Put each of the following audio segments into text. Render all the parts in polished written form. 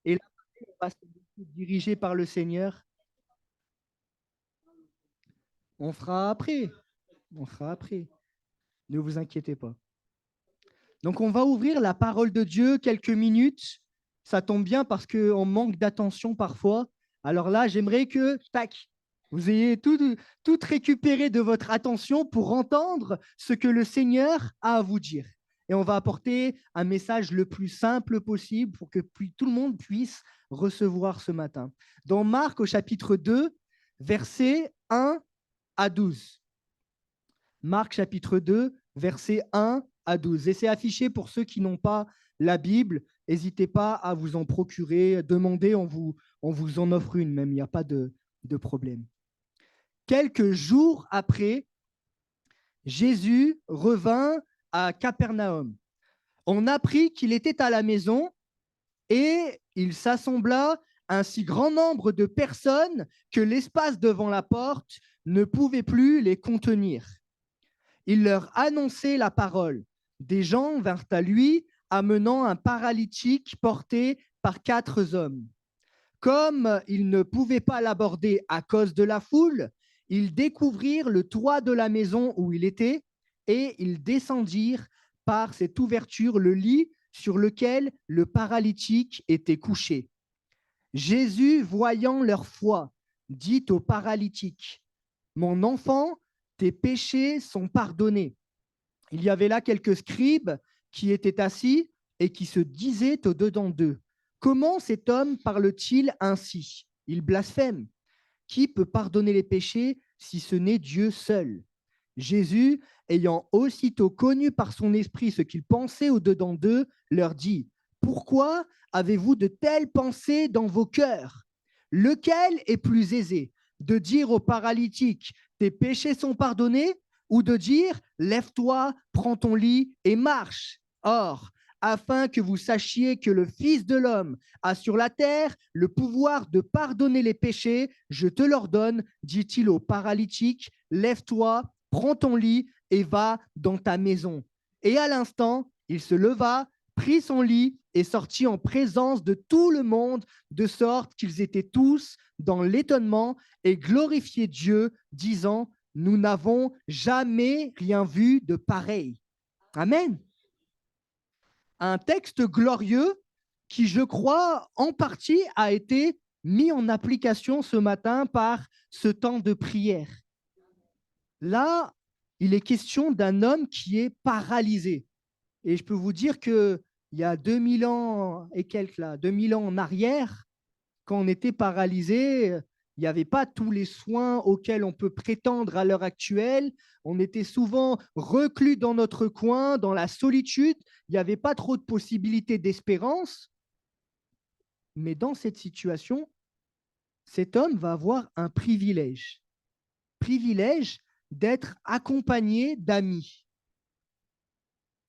Et là, on va se diriger par le Seigneur. On fera après. On fera après. Ne vous inquiétez pas. Donc, on va ouvrir la parole de Dieu quelques minutes. Ça tombe bien parce qu'on manque d'attention parfois. Alors là, j'aimerais que, tac, vous ayez tout récupéré de votre attention pour entendre ce que le Seigneur a à vous dire. Et on va apporter un message le plus simple possible pour que tout le monde puisse recevoir ce matin. Dans Marc au chapitre 2, versets 1 à 12. Marc chapitre 2, versets 1 à 12. Et c'est affiché pour ceux qui n'ont pas la Bible. N'hésitez pas à vous en procurer. Demandez, on vous en offre une même. Il n'y a pas de problème. Quelques jours après, Jésus revint à Capernaum. On apprit qu'il était à la maison et il s'assembla un si grand nombre de personnes que l'espace devant la porte ne pouvait plus les contenir. Il leur annonçait la parole. Des gens vinrent à lui, amenant un paralytique porté par 4 hommes. Comme ils ne pouvaient pas l'aborder à cause de la foule, ils découvrirent le toit de la maison où il était et ils descendirent par cette ouverture le lit sur lequel le paralytique était couché. Jésus, voyant leur foi, dit au paralytique, « Mon enfant, tes péchés sont pardonnés. » Il y avait là quelques scribes qui étaient assis et qui se disaient au-dedans d'eux, « Comment cet homme parle-t-il ainsi? Il blasphème. Qui peut pardonner les péchés si ce n'est Dieu seul? » Jésus, ayant aussitôt connu par son esprit ce qu'ils pensaient au-dedans d'eux, leur dit, « Pourquoi avez-vous de telles pensées dans vos cœurs? Lequel est plus aisé, de dire au paralytique, tes péchés sont pardonnés, ou de dire, lève-toi, prends ton lit et marche? Or, afin que vous sachiez que le Fils de l'homme a sur la terre le pouvoir de pardonner les péchés, je te l'ordonne, dit-il au paralytique, lève-toi, prends ton lit et va dans ta maison. Et à l'instant, il se leva, prit son lit et sortit en présence de tout le monde, de sorte qu'ils étaient tous dans l'étonnement et glorifiaient Dieu, disant, nous n'avons jamais rien vu de pareil. Amen. Un texte glorieux qui, je crois, en partie a été mis en application ce matin par ce temps de prière. Là, il est question d'un homme qui est paralysé. Et je peux vous dire qu'il y a 2000 ans et quelques, là, 2000 ans en arrière, quand on était paralysé, il n'y avait pas tous les soins auxquels on peut prétendre à l'heure actuelle. On était souvent reclus dans notre coin, dans la solitude. Il n'y avait pas trop de possibilités d'espérance. Mais dans cette situation, cet homme va avoir un privilège. Privilège d'être accompagné d'amis.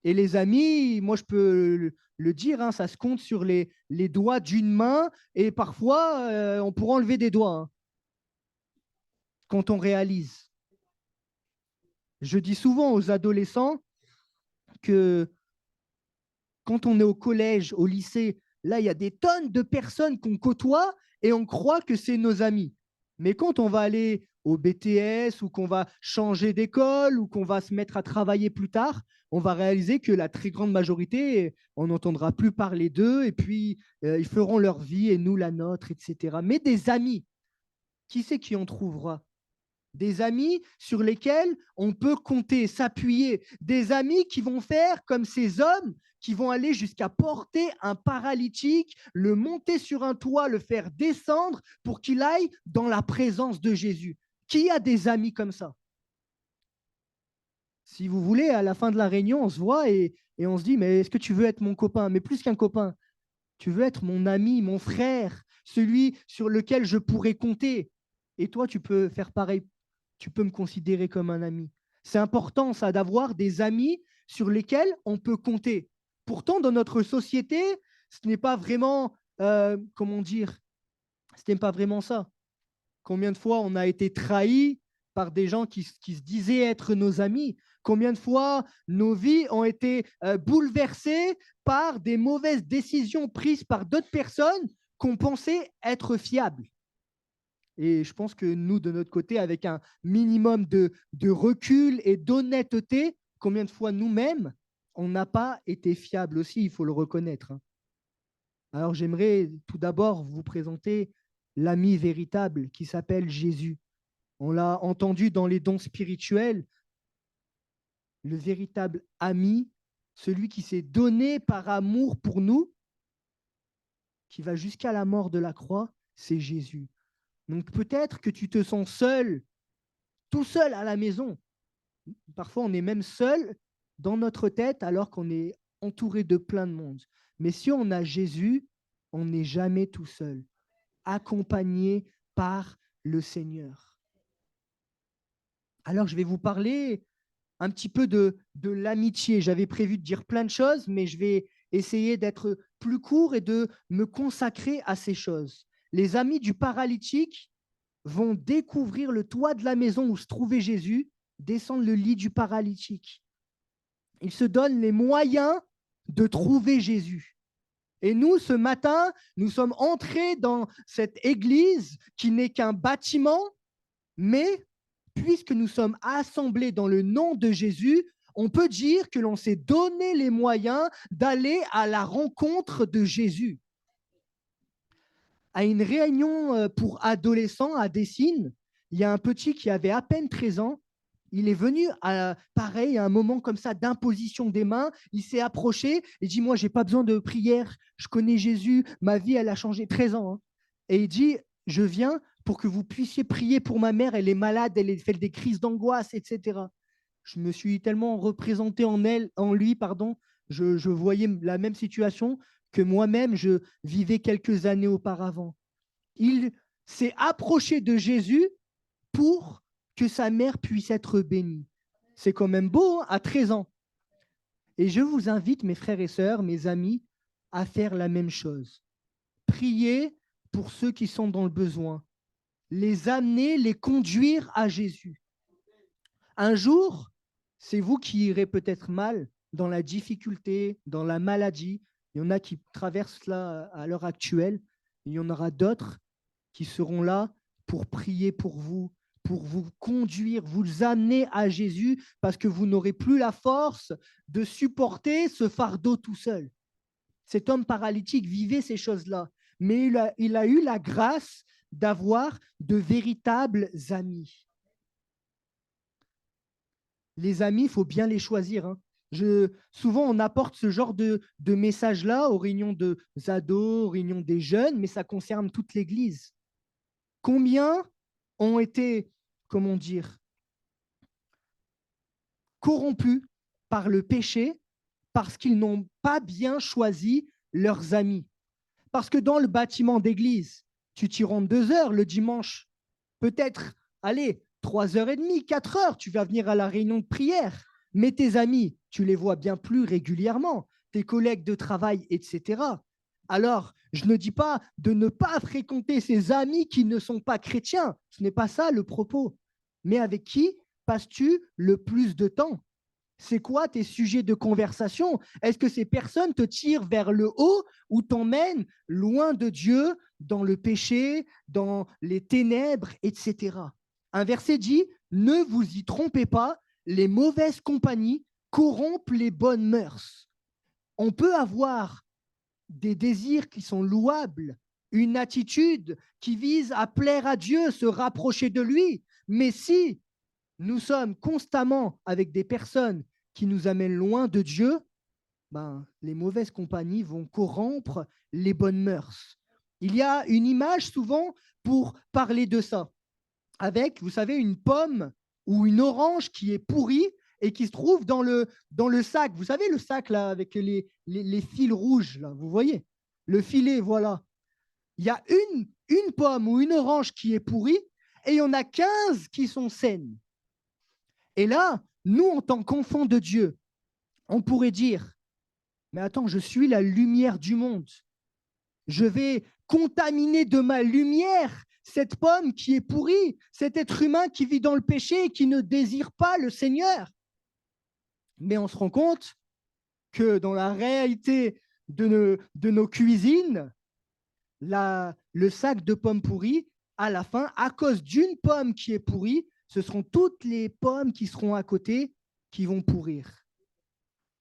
Et les amis, moi je peux le dire, hein, ça se compte sur les doigts d'une main et parfois on pourra enlever des doigts hein, quand on réalise. Je dis souvent aux adolescents que quand on est au collège, au lycée, là il y a des tonnes de personnes qu'on côtoie et on croit que c'est nos amis. Mais quand on va aller au BTS ou qu'on va changer d'école ou qu'on va se mettre à travailler plus tard, on va réaliser que la très grande majorité, on n'entendra plus parler d'eux et puis ils feront leur vie et nous la nôtre, etc. Mais des amis, qui c'est qui en trouvera? Des amis sur lesquels on peut compter, s'appuyer, des amis qui vont faire comme ces hommes qui vont aller jusqu'à porter un paralytique, le monter sur un toit, le faire descendre pour qu'il aille dans la présence de Jésus. Qui a des amis comme ça? Si vous voulez, à la fin de la réunion, on se voit et on se dit, mais est-ce que tu veux être mon copain? Mais plus qu'un copain, tu veux être mon ami, mon frère, celui sur lequel je pourrais compter. Et toi, tu peux faire pareil. Tu peux me considérer comme un ami. C'est important, ça, d'avoir des amis sur lesquels on peut compter. Pourtant, dans notre société, ce n'est pas vraiment, comment dire, ce n'est pas vraiment ça. Combien de fois on a été trahis par des gens qui se disaient être nos amis? Combien de fois nos vies ont été bouleversées par des mauvaises décisions prises par d'autres personnes qu'on pensait être fiables. Et je pense que nous, de notre côté, avec un minimum de recul et d'honnêteté, combien de fois nous-mêmes, on n'a pas été fiables aussi, il faut le reconnaître. Alors j'aimerais tout d'abord vous présenter l'ami véritable qui s'appelle Jésus. On l'a entendu dans les dons spirituels, le véritable ami, celui qui s'est donné par amour pour nous, qui va jusqu'à la mort de la croix, c'est Jésus. Donc peut-être que tu te sens seul, tout seul à la maison. Parfois, on est même seul dans notre tête alors qu'on est entouré de plein de monde. Mais si on a Jésus, on n'est jamais tout seul, accompagné par le Seigneur. Alors, je vais vous parler un petit peu de l'amitié. J'avais prévu de dire plein de choses, mais je vais essayer d'être plus court et de me consacrer à ces choses. Les amis du paralytique vont découvrir le toit de la maison où se trouvait Jésus, descendre le lit du paralytique. Ils se donnent les moyens de trouver Jésus. Et nous, ce matin, nous sommes entrés dans cette église qui n'est qu'un bâtiment, mais puisque nous sommes assemblés dans le nom de Jésus, on peut dire que l'on s'est donné les moyens d'aller à la rencontre de Jésus. À une réunion pour adolescents à Dessines, il y a un petit qui avait à peine 13 ans. Il est venu pareil, à un moment comme ça d'imposition des mains. Il s'est approché et dit, moi, j'ai pas besoin de prière. Je connais Jésus. Ma vie, elle a changé. 13 ans. Hein. Et il dit, je viens pour que vous puissiez prier pour ma mère. Elle est malade, elle fait des crises d'angoisse, etc. Je me suis tellement représenté en lui, pardon. Je voyais la même situation que moi-même, je vivais quelques années auparavant. Il s'est approché de Jésus pour que sa mère puisse être bénie. C'est quand même beau, hein, à 13 ans. Et je vous invite, mes frères et sœurs, mes amis, à faire la même chose. Prier pour ceux qui sont dans le besoin. Les amener, les conduire à Jésus. Un jour, c'est vous qui irez peut-être mal dans la difficulté, dans la maladie. Il y en a qui traversent là à l'heure actuelle. Il y en aura d'autres qui seront là pour prier pour vous conduire, vous amener à Jésus parce que vous n'aurez plus la force de supporter ce fardeau tout seul. Cet homme paralytique vivait ces choses-là, mais il a eu la grâce d'avoir de véritables amis. Les amis, il faut bien les choisir. Hein. Souvent, on apporte ce genre de message-là aux réunions des ados, aux réunions des jeunes, mais ça concerne toute l'Église. Combien ont été, comment dire, corrompus par le péché parce qu'ils n'ont pas bien choisi leurs amis. Parce que dans le bâtiment d'église, tu t'y rends 2 heures le dimanche, peut-être, allez, 3h30, 4 heures, tu vas venir à la réunion de prière. Mais tes amis, tu les vois bien plus régulièrement, tes collègues de travail, etc. Alors, je ne dis pas de ne pas fréquenter ces amis qui ne sont pas chrétiens. Ce n'est pas ça le propos. Mais avec qui passes-tu le plus de temps? C'est quoi tes sujets de conversation? Est-ce que ces personnes te tirent vers le haut ou t'emmènent loin de Dieu, dans le péché, dans les ténèbres, etc. Un verset dit, ne vous y trompez pas, les mauvaises compagnies corrompent les bonnes mœurs. On peut avoir des désirs qui sont louables, une attitude qui vise à plaire à Dieu, se rapprocher de lui. Mais si nous sommes constamment avec des personnes qui nous amènent loin de Dieu, les mauvaises compagnies vont corrompre les bonnes mœurs. Il y a une image souvent pour parler de ça, avec, vous savez, une pomme ou une orange qui est pourrie et qui se trouve dans le sac. Vous savez, le sac là avec les fils rouges, là, vous voyez, le filet, voilà. Il y a une pomme ou une orange qui est pourrie et il y en a 15 qui sont saines. Et là, nous, en tant qu'enfants de Dieu, on pourrait dire, mais attends, je suis la lumière du monde. Je vais contaminer de ma lumière cette pomme qui est pourrie, cet être humain qui vit dans le péché et qui ne désire pas le Seigneur. Mais on se rend compte que dans la réalité de nos cuisines, le sac de pommes pourries, à la fin, à cause d'une pomme qui est pourrie, ce seront toutes les pommes qui seront à côté qui vont pourrir.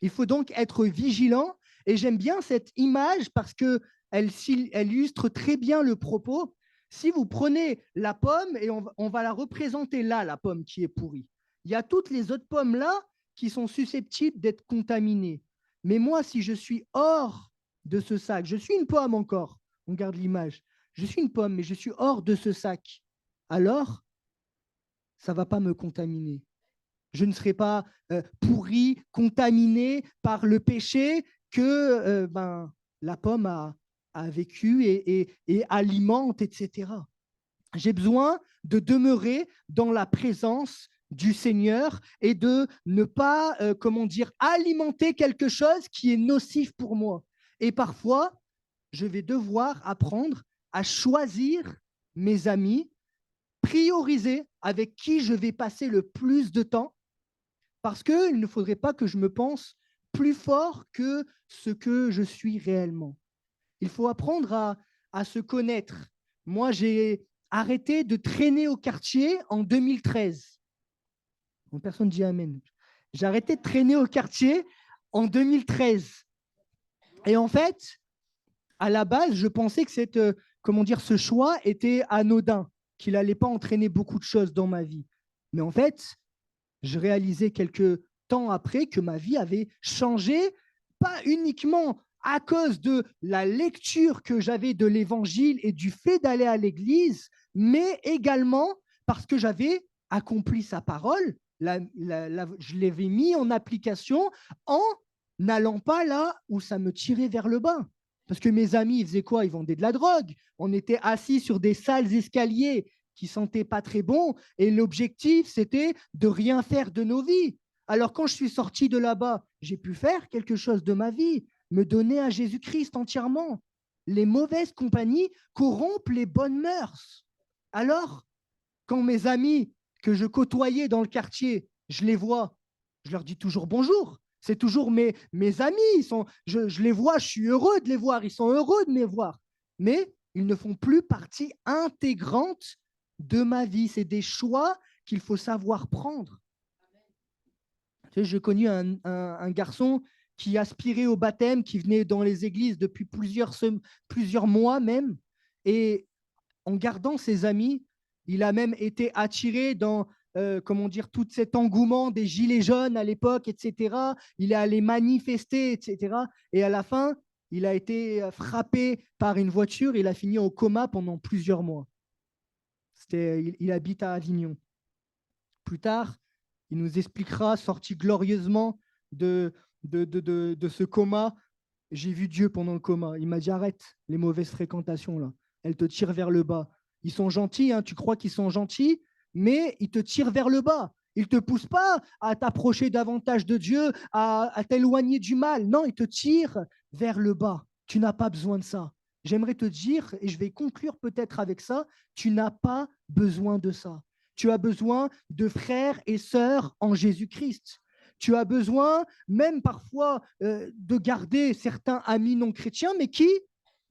Il faut donc être vigilant. Et j'aime bien cette image parce qu'elle illustre très bien le propos. Si vous prenez la pomme et on va la représenter là, la pomme qui est pourrie, il y a toutes les autres pommes là qui sont susceptibles d'être contaminées. Mais moi, si je suis hors de ce sac, je suis une pomme encore, on garde l'image, je suis une pomme, mais je suis hors de ce sac, alors ça ne va pas me contaminer. Je ne serai pas pourri, contaminé par le péché que la pomme a vécu et alimente, etc. J'ai besoin de demeurer dans la présence du Seigneur et de ne pas, alimenter quelque chose qui est nocif pour moi. Et parfois, je vais devoir apprendre à choisir mes amis, prioriser avec qui je vais passer le plus de temps, parce qu'il ne faudrait pas que je me pense plus fort que ce que je suis réellement. Il faut apprendre à se connaître. Moi, j'ai arrêté de traîner au quartier en 2013. Bon, personne ne dit amen. J'ai arrêté de traîner au quartier en 2013. Et en fait, à la base, je pensais que ce choix était anodin, qu'il n'allait pas entraîner beaucoup de choses dans ma vie. Mais en fait, je réalisais quelques temps après que ma vie avait changé, pas uniquement à cause de la lecture que j'avais de l'évangile et du fait d'aller à l'église, mais également parce que j'avais accompli sa parole, je l'avais mis en application en n'allant pas là où ça me tirait vers le bas. Parce que mes amis, ils faisaient quoi? Ils vendaient de la drogue. On était assis sur des sales escaliers qui sentaient pas très bon. Et l'objectif, c'était de rien faire de nos vies. Alors, quand je suis sorti de là-bas, j'ai pu faire quelque chose de ma vie, me donner à Jésus-Christ entièrement. Les mauvaises compagnies corrompent les bonnes mœurs. Alors, quand mes amis que je côtoyais dans le quartier, je les vois, je leur dis toujours bonjour. C'est toujours mes amis. Je les vois, je suis heureux de les voir. Ils sont heureux de me voir. Mais ils ne font plus partie intégrante de ma vie. C'est des choix qu'il faut savoir prendre. Tu sais, j'ai connu un garçon qui aspirait au baptême, qui venait dans les églises depuis plusieurs mois même. Et en gardant ses amis, il a même été attiré dans tout cet engouement des gilets jaunes à l'époque, etc. Il est allé manifester, etc. Et à la fin, il a été frappé par une voiture. Il a fini au coma pendant plusieurs mois. Il habite à Avignon. Plus tard, il nous expliquera, sorti glorieusement de ce coma. J'ai vu Dieu pendant le coma. Il m'a dit arrête les mauvaises fréquentations là. Elles te tirent vers le bas. Ils sont gentils, hein, tu crois qu'ils sont gentils, mais ils te tirent vers le bas. Ils ne te poussent pas à t'approcher davantage de Dieu, à t'éloigner du mal. Non, ils te tirent vers le bas. Tu n'as pas besoin de ça. J'aimerais te dire, et je vais conclure peut-être avec ça, tu n'as pas besoin de ça. Tu as besoin de frères et sœurs en Jésus-Christ. Tu as besoin, même parfois, de garder certains amis non chrétiens, mais qui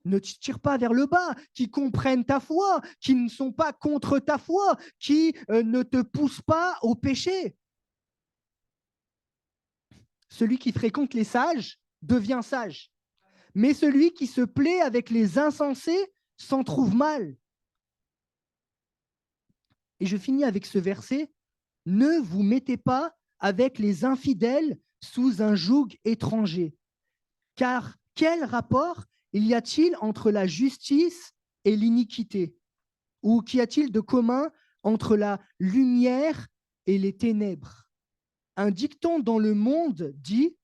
ne te tirent pas vers le bas, qui comprennent ta foi, qui ne sont pas contre ta foi, qui ne te poussent pas au péché. Celui qui fréquente les sages devient sage, mais celui qui se plaît avec les insensés s'en trouve mal. Et je finis avec ce verset. Ne vous mettez pas avec les infidèles sous un joug étranger. Car quel rapport y a-t-il entre la justice et l'iniquité? Ou qu'y a-t-il de commun entre la lumière et les ténèbres? Un dicton dans le monde dit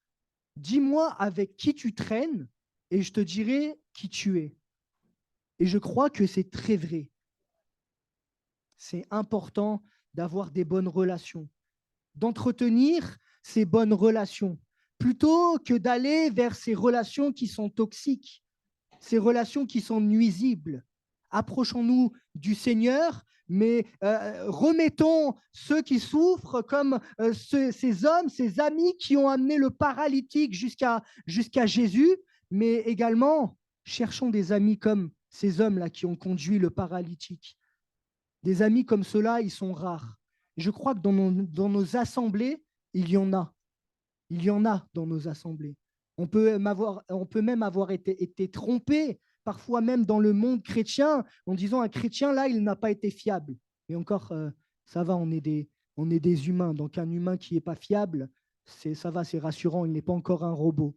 « Dis-moi avec qui tu traînes et je te dirai qui tu es. » Et je crois que c'est très vrai. C'est important d'avoir des bonnes relations, d'entretenir ces bonnes relations, plutôt que d'aller vers ces relations qui sont toxiques, ces relations qui sont nuisibles. Approchons-nous du Seigneur, mais remettons ceux qui souffrent comme ces hommes, ces amis qui ont amené le paralytique jusqu'à Jésus, mais également Cherchons des amis comme ces hommes-là qui ont conduit le paralytique. Des amis comme ceux-là, ils sont rares. Je crois que dans nos assemblées, il y en a. Il y en a dans nos assemblées. On peut même avoir été trompé, parfois même dans le monde chrétien, en disant un chrétien, là, il n'a pas été fiable. Et encore, ça va, on est des humains. Donc un humain qui n'est pas fiable, ça va, c'est rassurant, il n'est pas encore un robot.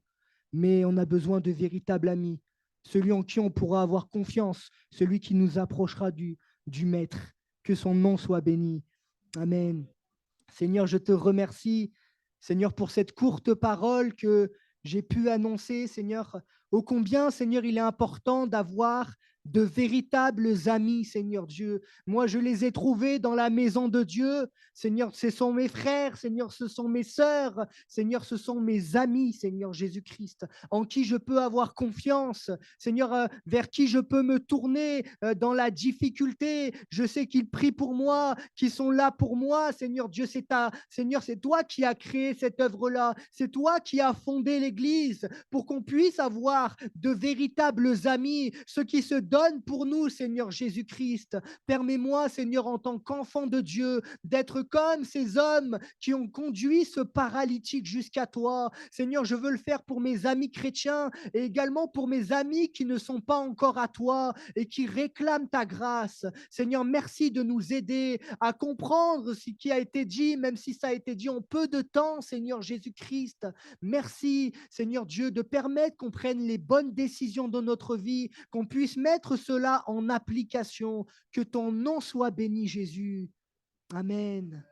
Mais on a besoin de véritables amis, celui en qui on pourra avoir confiance, celui qui nous approchera du Maître. Que son nom soit béni. Amen. Seigneur, je te remercie, Seigneur, pour cette courte parole que j'ai pu annoncer, Seigneur. Ô combien, Seigneur, il est important d'avoir de véritables amis, Seigneur Dieu. Moi, je les ai trouvés dans la maison de Dieu. Seigneur, ce sont mes frères, Seigneur, ce sont mes sœurs, Seigneur, ce sont mes amis, Seigneur Jésus-Christ, en qui je peux avoir confiance, Seigneur, vers qui je peux me tourner dans la difficulté. Je sais qu'ils prient pour moi, qu'ils sont là pour moi, Seigneur Dieu. Seigneur, c'est toi qui as créé cette œuvre-là. C'est toi qui as fondé l'Église pour qu'on puisse avoir de véritables amis, ceux qui se donnent pour nous, Seigneur Jésus-Christ. Permets-moi, Seigneur, en tant qu'enfant de Dieu, d'être comme ces hommes qui ont conduit ce paralytique jusqu'à toi. Seigneur, je veux le faire pour mes amis chrétiens et également pour mes amis qui ne sont pas encore à toi et qui réclament ta grâce. Seigneur, merci de nous aider à comprendre ce qui a été dit, même si ça a été dit en peu de temps, Seigneur Jésus-Christ. Merci, Seigneur Dieu, de permettre qu'on prenne les bonnes décisions de notre vie, qu'on puisse mettre cela en application. Que ton nom soit béni, Jésus. Amen.